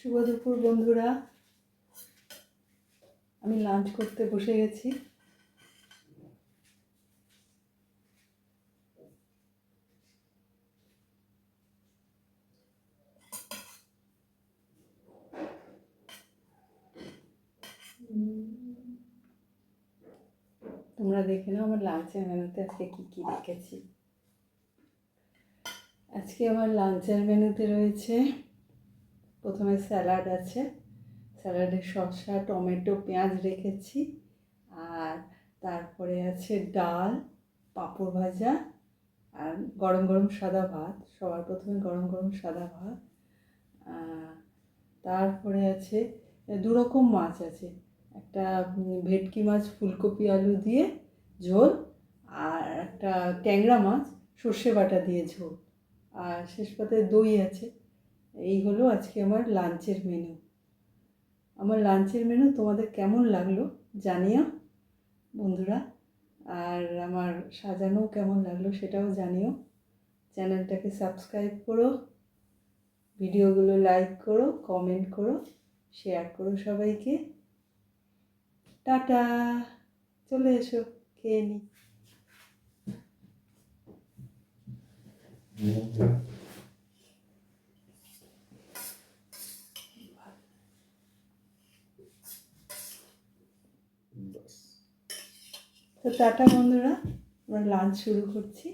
শুভ দুপুর বন্ধুরা, আমি লাঞ্চ করতে বসে গেছি। তোমরা দেখে নাও আমার লাঞ্চের মেনুতে আজকে কী কী রেখেছি। আজকে আমার লাঞ্চের মেনুতে রয়েছে, প্রথমে স্যালাড আছে, স্যালাডে শসা, টমেটো, পেঁয়াজ রেখেছি। আর তারপরে আছে ডাল, পাঁপড় ভাজা আর গরম গরম সাদা ভাত। সবার প্রথমে গরম গরম সাদা ভাত। তারপরে আছে দুরকম মাছ আছে, একটা ভেটকি মাছ ফুলকপি আলু দিয়ে ঝোল, আর একটা ট্যাংরা মাছ সর্ষে বাটা দিয়ে ঝোল, আর শেষ পাতে দই আছে। এই হলো আজকে আমার লাঞ্চের মেনু। আমার লাঞ্চের মেনু তোমাদের কেমন লাগলো জানিও বন্ধুরা, আর আমার সাজানো কেমন লাগলো সেটাও জানিও। চ্যানেলটাকে সাবস্ক্রাইব করো, ভিডিওগুলো লাইক করো, কমেন্ট করো, শেয়ার করো সবাইকে। টাটা, চলে এসো খেয়ে নি। তো টাটা বন্ধুরা, আমরা লাঞ্চ শুরু করছি।